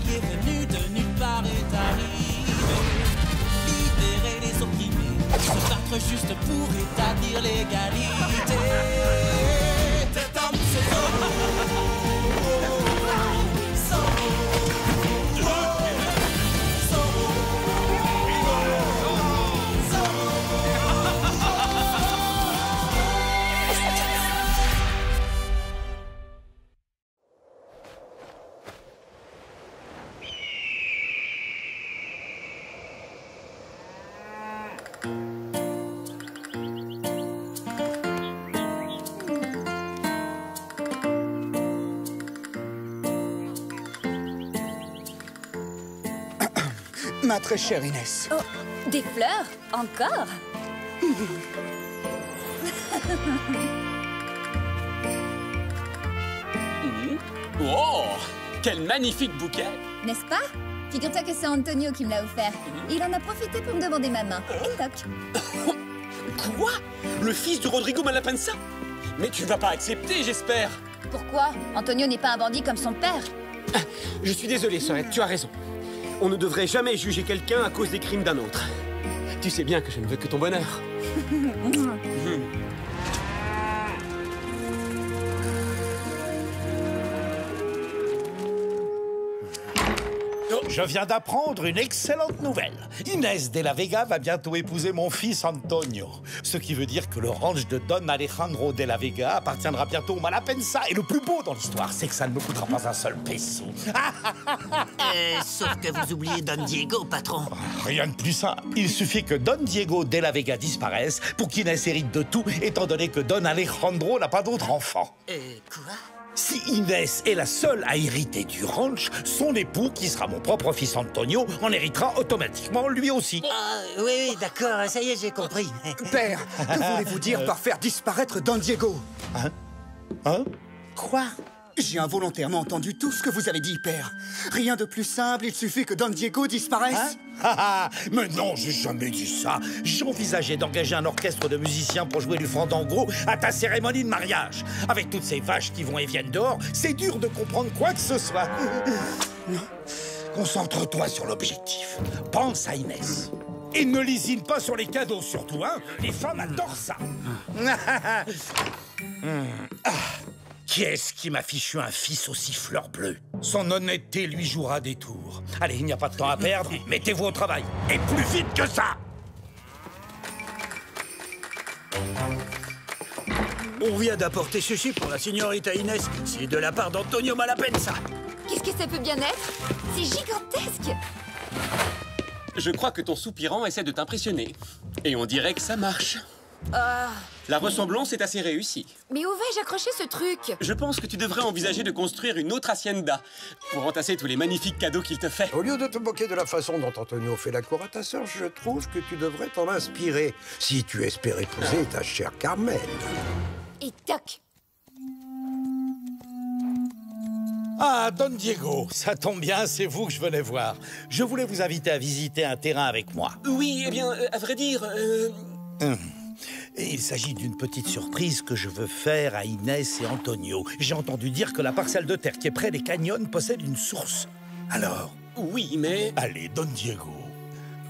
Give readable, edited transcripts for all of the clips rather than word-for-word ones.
qui est venu de nulle part est arrivé. Libérer les opprimés, se battre juste pour établir l'égalité. Cet homme, c'est Ma très chère Inès. Oh, des fleurs? Encore? Oh, quel magnifique bouquet! N'est-ce pas? Figure-toi que c'est Antonio qui me l'a offert. Il en a profité pour me demander ma main. Et toc. Quoi? Le fils de Rodrigo Malapensa? Mais tu vas pas accepter, j'espère. Pourquoi? Antonio n'est pas un bandit comme son père. Je suis désolé, Sorette, tu as raison. On ne devrait jamais juger quelqu'un à cause des crimes d'un autre. Tu sais bien que je ne veux que ton bonheur. Je viens d'apprendre une excellente nouvelle. Inès de la Vega va bientôt épouser mon fils Antonio. Ce qui veut dire que le ranch de Don Alejandro de la Vega appartiendra bientôt au Malapensa. Et le plus beau dans l'histoire, c'est que ça ne me coûtera pas un seul peso. Sauf que vous oubliez Don Diego, patron. Rien de plus simple. Il suffit que Don Diego de la Vega disparaisse pour qu'Inès hérite de tout, étant donné que Don Alejandro n'a pas d'autre enfant. Quoi? Si Inès est la seule à hériter du ranch, son époux, qui sera mon propre fils Antonio, en héritera automatiquement lui aussi. Oui, d'accord, ça y est, j'ai compris. Père, que voulez-vous dire par faire disparaître Don Diego? Hein? Quoi? J'ai involontairement entendu tout ce que vous avez dit, père. Rien de plus simple, il suffit que Don Diego disparaisse. Mais non, j'ai jamais dit ça. J'envisageais d'engager un orchestre de musiciens pour jouer du fandango à ta cérémonie de mariage. Avec toutes ces vaches qui vont et viennent dehors, c'est dur de comprendre quoi que ce soit. Concentre-toi sur l'objectif. Pense à Inès. Et ne lésine pas sur les cadeaux, surtout, hein. Les femmes adorent ça. Qui est-ce qui m'a fichu un fils aussi fleur bleue? Son honnêteté lui jouera des tours. Allez, il n'y a pas de temps à perdre. Mettez-vous au travail. Et plus vite que ça! On vient d'apporter ceci pour la signorita Inès. C'est de la part d'Antonio Malapensa. Qu'est-ce que ça peut bien être? C'est gigantesque! Je crois que ton soupirant essaie de t'impressionner. Et on dirait que ça marche. La ressemblance est assez réussie. Mais où vais-je accrocher ce truc? Je pense que tu devrais envisager de construire une autre hacienda pour entasser tous les magnifiques cadeaux qu'il te fait. Au lieu de te moquer de la façon dont Antonio fait la cour à ta sœur, je trouve que tu devrais t'en inspirer si tu espères épouser ta chère Carmen. Et toc! Ah, Don Diego, ça tombe bien, c'est vous que je venais voir. Je voulais vous inviter à visiter un terrain avec moi. Oui, eh bien, à vrai dire... Et il s'agit d'une petite surprise que je veux faire à Inès et Antonio. J'ai entendu dire que la parcelle de terre qui est près des canyons possède une source. Alors... Oui, mais... Allez, Don Diego,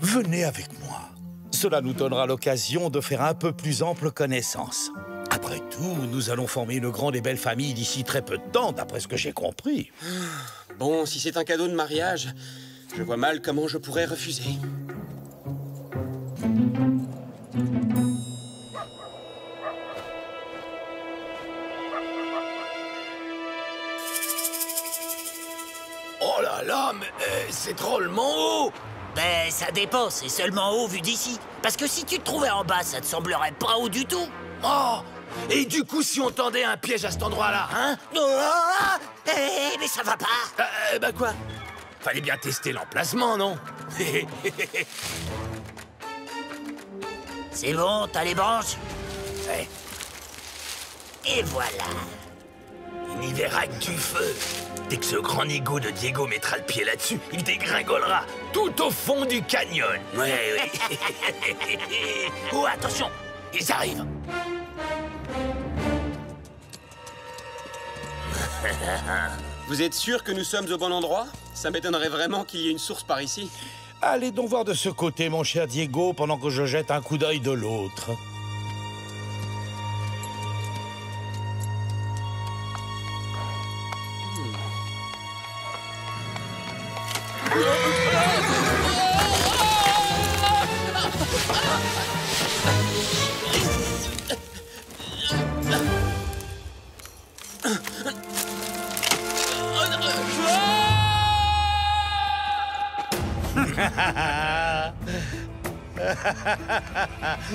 venez avec moi. Cela nous donnera l'occasion de faire un peu plus ample connaissance. Après tout, nous allons former une grande et belle famille d'ici très peu de temps, d'après ce que j'ai compris. Bon, si c'est un cadeau de mariage, je vois mal comment je pourrais refuser. Oh là là, mais c'est drôlement haut. Ben, ça dépend, c'est seulement haut vu d'ici. Parce que si tu te trouvais en bas, ça te semblerait pas haut du tout. Oh, et du coup, si on tendait un piège à cet endroit-là, hein? Mais ça va pas. Bah quoi? Fallait bien tester l'emplacement, non? C'est bon, t'as les branches? Ouais. Et voilà. Il n'y verra que du feu. Dès que ce grand nigo de Diego mettra le pied là-dessus, il dégringolera tout au fond du canyon. Ouais. Oh, attention, ils arrivent. Vous êtes sûr que nous sommes au bon endroit? Ça m'étonnerait vraiment qu'il y ait une source par ici. Allez donc voir de ce côté, mon cher Diego, pendant que je jette un coup d'œil de l'autre.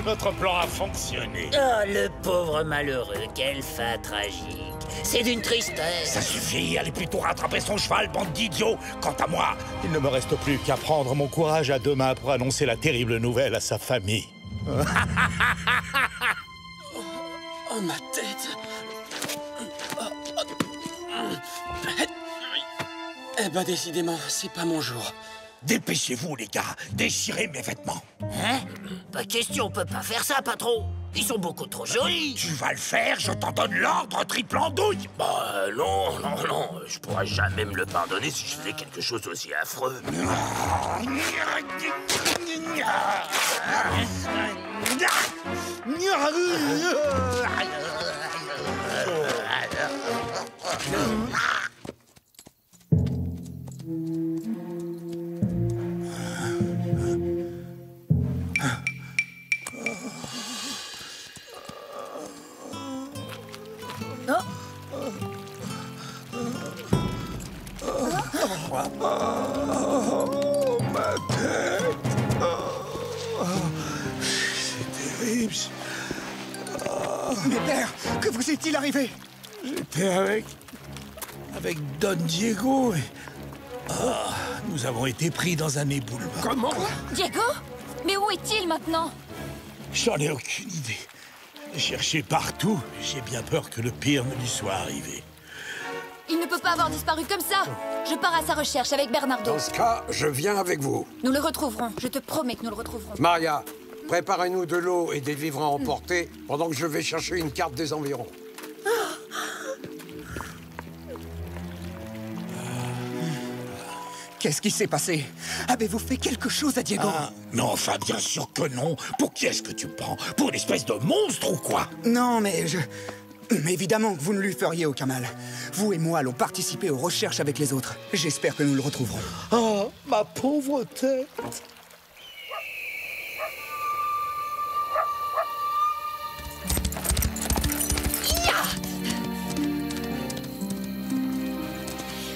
Notre plan a fonctionné. Oh, le pauvre malheureux, quelle fin tragique. C'est d'une tristesse. Ça suffit, allez plutôt rattraper son cheval, bande d'idiots. Quant à moi, il ne me reste plus qu'à prendre mon courage à deux mains pour annoncer la terrible nouvelle à sa famille. Oh, ma tête. Eh ben, décidément, c'est pas mon jour. Dépêchez-vous, les gars. Déchirez mes vêtements. Hein? Pas question, on peut pas faire ça, patron. Ils sont beaucoup trop jolis. Tu vas le faire, je t'en donne l'ordre, triple andouille. Bah non. Je pourrais jamais me le pardonner si je faisais quelque chose aussi affreux. Oh, ma tête. C'est terrible. Mais père, que vous est-il arrivé? J'étais avec Don Diego et... nous avons été pris dans un éboulement. Comment? Diego? Mais où est-il maintenant? J'en ai aucune idée. J'ai cherché partout, j'ai bien peur que le pire ne lui soit arrivé. Il ne peut pas avoir disparu comme ça. Je pars à sa recherche avec Bernardo. Dans ce cas, je viens avec vous. Nous le retrouverons. Je te promets que nous le retrouverons. Maria, préparez-nous de l'eau et des vivres à emporter pendant que je vais chercher une carte des environs. Qu'est-ce qui s'est passé? Avez-vous fait quelque chose à Diego? Non, enfin, bien sûr que non. Pour qui est-ce que tu me prends? Pour une espèce de monstre ou quoi? Non, mais Mais évidemment que vous ne lui feriez aucun mal. Vous et moi allons participer aux recherches avec les autres. J'espère que nous le retrouverons. Oh, ma pauvre tête.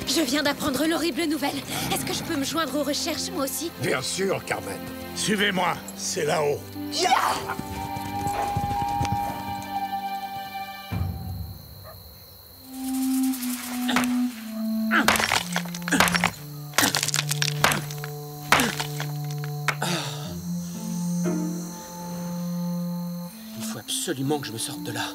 Je viens d'apprendre l'horrible nouvelle. Est-ce que je peux me joindre aux recherches, moi aussi? Bien sûr, Carmen. Suivez-moi, c'est là-haut. Il faut absolument que je me sorte de là.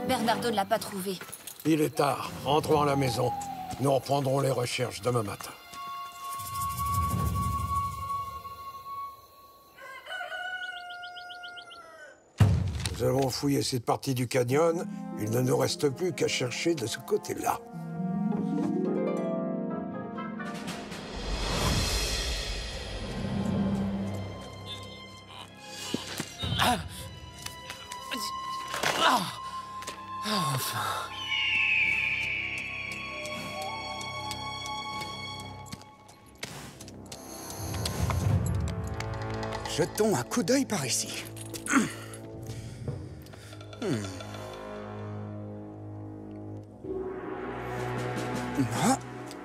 Bernardo ne l'a pas trouvé. Il est tard. Rentrons à la maison. Nous reprendrons les recherches demain matin. Nous avons fouillé cette partie du canyon. Il ne nous reste plus qu'à chercher de ce côté-là. Jetons un coup d'œil par ici.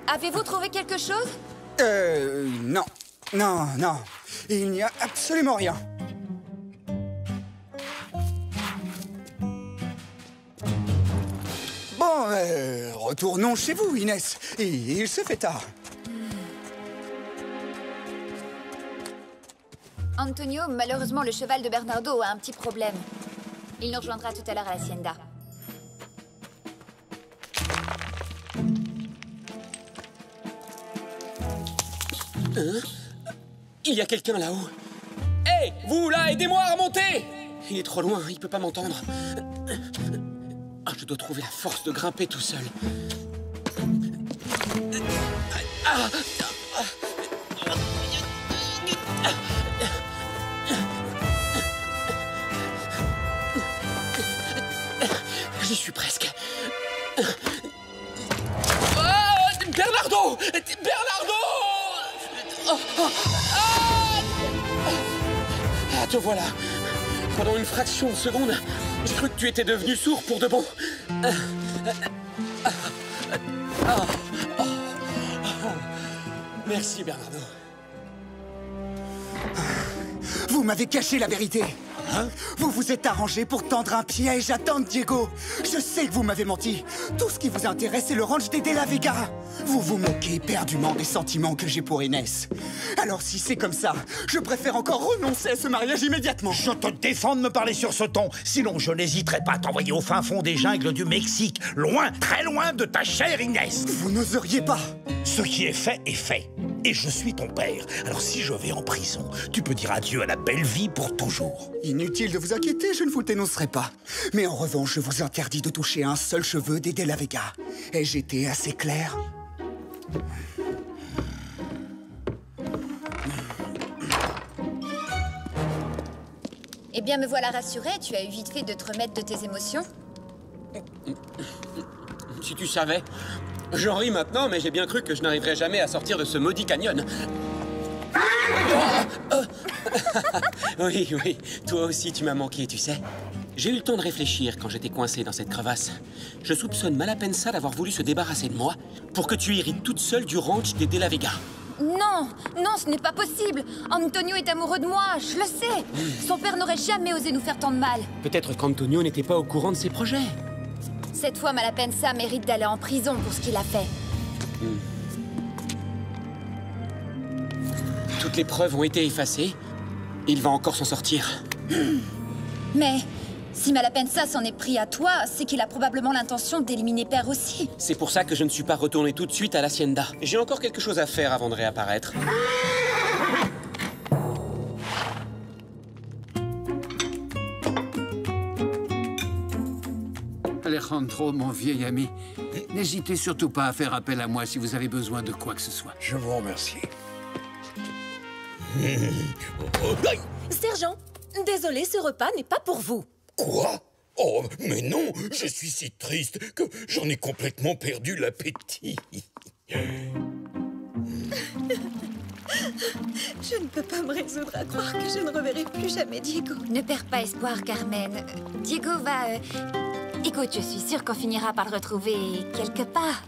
Avez-vous trouvé quelque chose? Non. Non. Il n'y a absolument rien. Bon, retournons chez vous, Inès. Il se fait tard. Antonio, malheureusement, le cheval de Bernardo a un petit problème. Il nous rejoindra tout à l'heure à l'hacienda. Il y a quelqu'un là-haut. Hé, vous là, aidez-moi à remonter! Il est trop loin, il peut pas m'entendre. Ah, je dois trouver la force de grimper tout seul. J'y suis presque. Bernardo! Bernardo! Ah, te voilà. Pendant une fraction de seconde, j'ai cru que tu étais devenu sourd pour de bon. Merci, Bernardo. Vous m'avez caché la vérité. Vous vous êtes arrangé pour tendre un piège à Don Diego. Je sais que vous m'avez menti. Tout ce qui vous intéresse, c'est le ranch des De La Vega. Vous vous moquez éperdument des sentiments que j'ai pour Inès. Alors si c'est comme ça, je préfère encore renoncer à ce mariage immédiatement. Je te défends de me parler sur ce ton. Sinon, je n'hésiterai pas à t'envoyer au fin fond des jungles du Mexique. Loin, très loin de ta chère Inès. Vous n'oseriez pas. Ce qui est fait est fait. Et je suis ton père. Alors si je vais en prison, tu peux dire adieu à la belle vie pour toujours. Inutile de vous inquiéter, je ne vous le dénoncerai pas. Mais en revanche, je vous interdis de toucher un seul cheveu des De La Vega. Ai-je été assez clair? Eh bien, me voilà rassurée, tu as eu vite fait de te remettre de tes émotions. Si tu savais. J'en ris maintenant, mais j'ai bien cru que je n'arriverais jamais à sortir de ce maudit canyon. Oui, oui, toi aussi tu m'as manqué, tu sais. J'ai eu le temps de réfléchir quand j'étais coincé dans cette crevasse. Je soupçonne Malapensa d'avoir voulu se débarrasser de moi pour que tu hérites toute seule du ranch des De La Vega. Non, non, ce n'est pas possible. Antonio est amoureux de moi, je le sais. Son père n'aurait jamais osé nous faire tant de mal. Peut-être qu'Antonio n'était pas au courant de ses projets. Cette fois, Malapensa mérite d'aller en prison pour ce qu'il a fait. Toutes les preuves ont été effacées. Il va encore s'en sortir. Mais si Malapensa s'en est pris à toi, c'est qu'il a probablement l'intention d'éliminer Père aussi. C'est pour ça que je ne suis pas retourné tout de suite à l'Hacienda. J'ai encore quelque chose à faire avant de réapparaître. Alejandro, mon vieil ami, n'hésitez surtout pas à faire appel à moi si vous avez besoin de quoi que ce soit. Je vous remercie. Sergent, désolé, ce repas n'est pas pour vous. Quoi? Oh, mais non, je suis si triste que j'en ai complètement perdu l'appétit. Je ne peux pas me résoudre à croire que je ne reverrai plus jamais Diego. Ne perds pas espoir, Carmen. Diego va... Écoute, je suis sûre qu'on finira par le retrouver quelque part.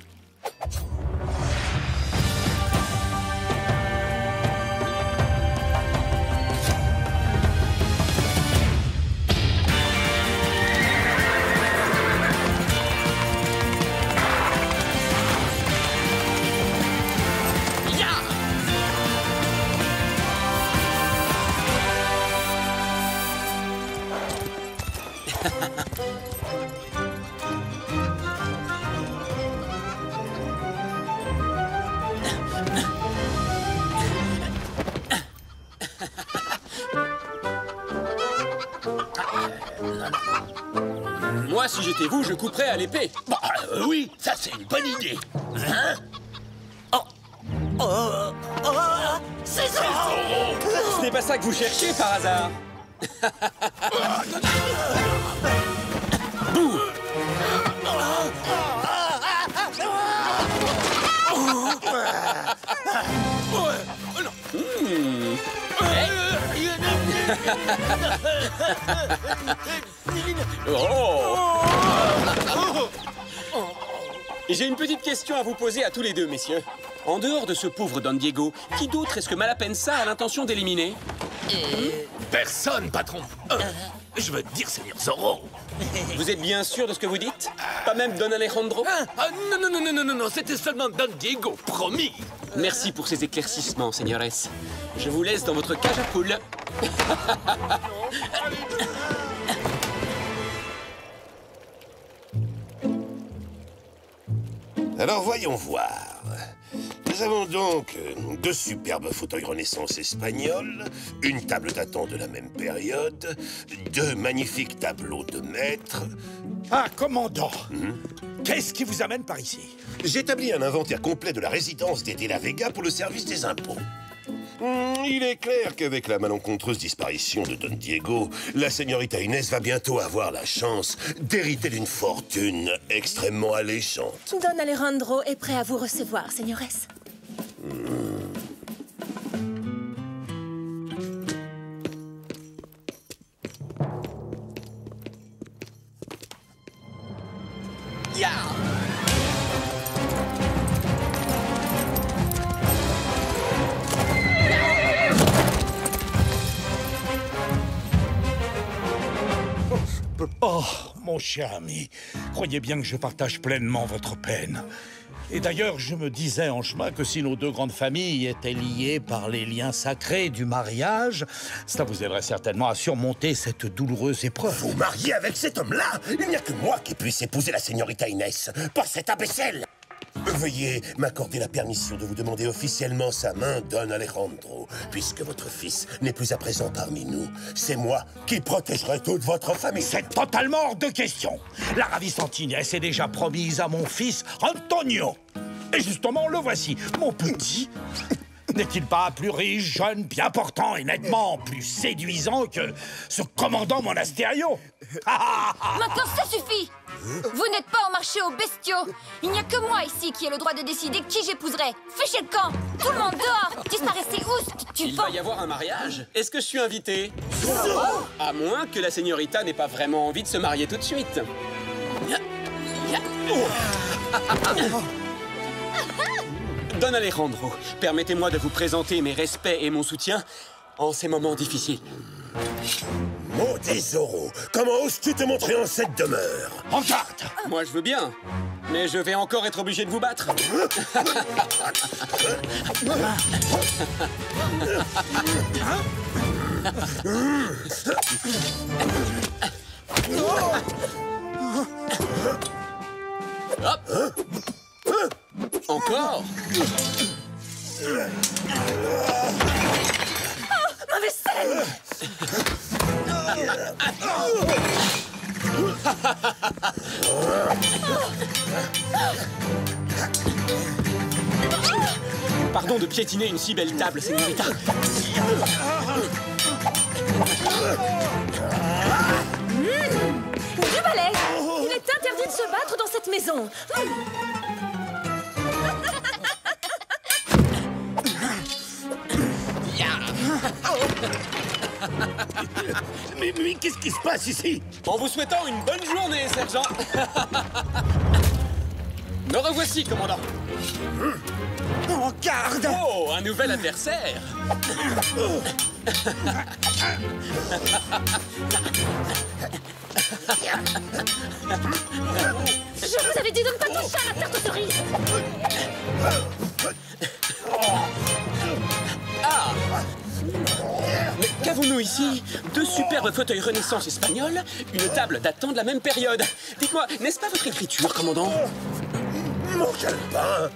Moi, si j'étais vous, je couperais à l'épée. Bah oui, ça c'est une bonne idée. Hein? C'est ça. Ce n'est pas ça que vous cherchiez par hasard. Bouh! Oh! J'ai une petite question à vous poser à tous les deux, messieurs. En dehors de ce pauvre Don Diego, qui d'autre est-ce que Malapensa a l'intention d'éliminer? Personne, patron. Je veux dire, Seigneur Zorro. Vous êtes bien sûr de ce que vous dites? Pas même Don Alejandro? Non, c'était seulement Don Diego, promis. Merci pour ces éclaircissements, señores. Je vous laisse dans votre cage à poules. Alors voyons voir. Nous avons donc 2 superbes fauteuils Renaissance espagnols, une table datant de la même période, 2 magnifiques tableaux de maître. Ah, commandant, qu'est-ce qui vous amène par ici? J'établis un inventaire complet de la résidence des De la Vega pour le service des impôts. Il est clair qu'avec la malencontreuse disparition de Don Diego, la señorita Inés va bientôt avoir la chance d'hériter d'une fortune extrêmement alléchante. Don Alejandro est prêt à vous recevoir, señores. Oh, mon cher ami, croyez bien que je partage pleinement votre peine. Et d'ailleurs, je me disais en chemin que si nos 2 grandes familles étaient liées par les liens sacrés du mariage, cela vous aiderait certainement à surmonter cette douloureuse épreuve. Vous mariez avec cet homme-là? Il n'y a que moi qui puisse épouser la señorita Inés, pas cet imbécile! Veuillez m'accorder la permission de vous demander officiellement sa main, Don Alejandro, puisque votre fils n'est plus à présent parmi nous. C'est moi qui protégerai toute votre famille. C'est totalement hors de question. La ravissante Inès est déjà promise à mon fils Antonio. Et justement, le voici, mon petit. N'est-il pas plus riche, jeune, bien portant et nettement plus séduisant que ce commandant Monasterio? Maintenant, ça suffit! Vous n'êtes pas au marché aux bestiaux. Il n'y a que moi ici qui ai le droit de décider qui j'épouserai. Fichez le camp! Tout le monde dehors! Disparaissez où? Il va y avoir un mariage? Est-ce que je suis invité? À moins que la señorita n'ait pas vraiment envie de se marier tout de suite. Don Alejandro, permettez-moi de vous présenter mes respects et mon soutien en ces moments difficiles. Maudit Zorro, comment oses-tu te montrer en cette demeure? En garde! Moi, je veux bien, mais je vais encore être obligé de vous battre. Hop! Encore? Ma vaisselle! Pardon de piétiner une si belle table, señorita. Du balai! Il est interdit de se battre dans cette maison. Mais qu'est-ce qui se passe ici? En vous souhaitant une bonne journée, sergent. Me revoici, commandant. En garde! Oh, un nouvel adversaire. Je vous avais dit de ne pas toucher à la tarte aux cerises. Ah! Mais qu'avons-nous ici? 2 superbes fauteuils Renaissance espagnols, une table datant de la même période. Dites-moi, n'est-ce pas votre écriture, commandant? Mon calepin!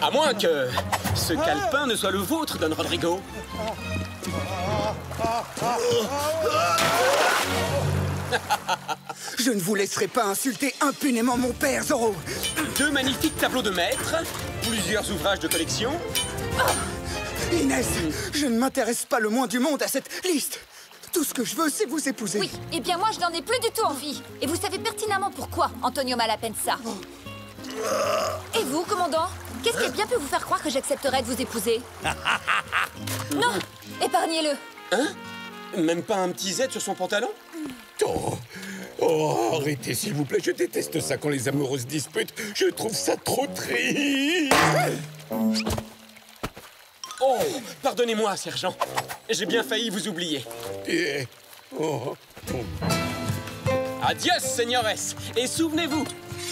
À moins que ce calepin ne soit le vôtre, Don Rodrigo. Je ne vous laisserai pas insulter impunément mon père, Zorro. 2 magnifiques tableaux de maître, plusieurs ouvrages de collection. Inès, je ne m'intéresse pas le moins du monde à cette liste. Tout ce que je veux, c'est vous épouser. Oui, eh bien moi, je n'en ai plus du tout envie. Et vous savez pertinemment pourquoi, Antonio Malapensa. Et vous, commandant? Qu'est-ce qui a bien pu vous faire croire que j'accepterais de vous épouser? Non, épargnez-le. Hein? Même pas un petit Z sur son pantalon? Oh, arrêtez, s'il vous plaît. Je déteste ça quand les amoureuses disputent. Je trouve ça trop triste. Oh, pardonnez-moi, sergent. J'ai bien failli vous oublier. Adios, señores. Et souvenez-vous,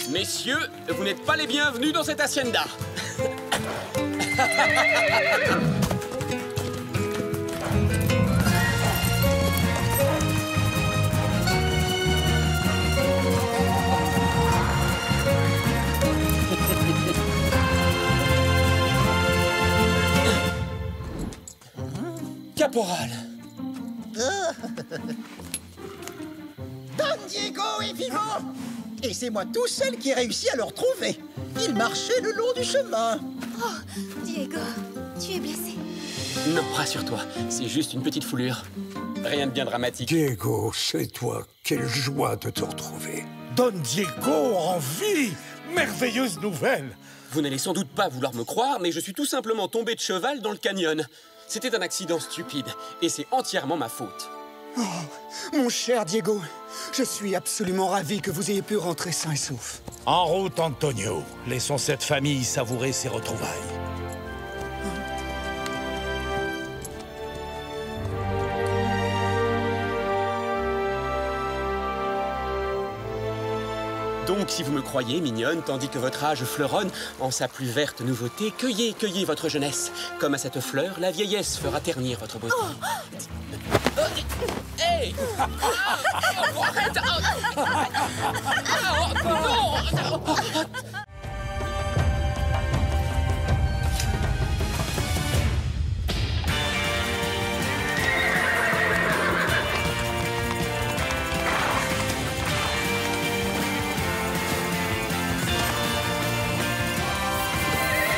messieurs, vous n'êtes pas les bienvenus dans cette hacienda. Caporal! Don Diego est vivant! Et c'est moi tout seul qui ai réussi à le retrouver. Il marchait le long du chemin. Oh, Diego, tu es blessé? Non, rassure-toi, c'est juste une petite foulure. Rien de bien dramatique. Diego, c'est toi. Quelle joie de te retrouver. Don Diego en vie! Merveilleuse nouvelle! Vous n'allez sans doute pas vouloir me croire, mais je suis tout simplement tombé de cheval dans le canyon. C'était un accident stupide, et c'est entièrement ma faute. Oh, mon cher Diego, je suis absolument ravi que vous ayez pu rentrer sain et sauf. En route, Antonio. Laissons cette famille savourer ses retrouvailles. Donc, si vous me croyez mignonne, tandis que votre âge fleuronne en sa plus verte nouveauté, cueillez, cueillez votre jeunesse. Comme à cette fleur, la vieillesse fera ternir votre beauté. Oh. Hey! Arrête!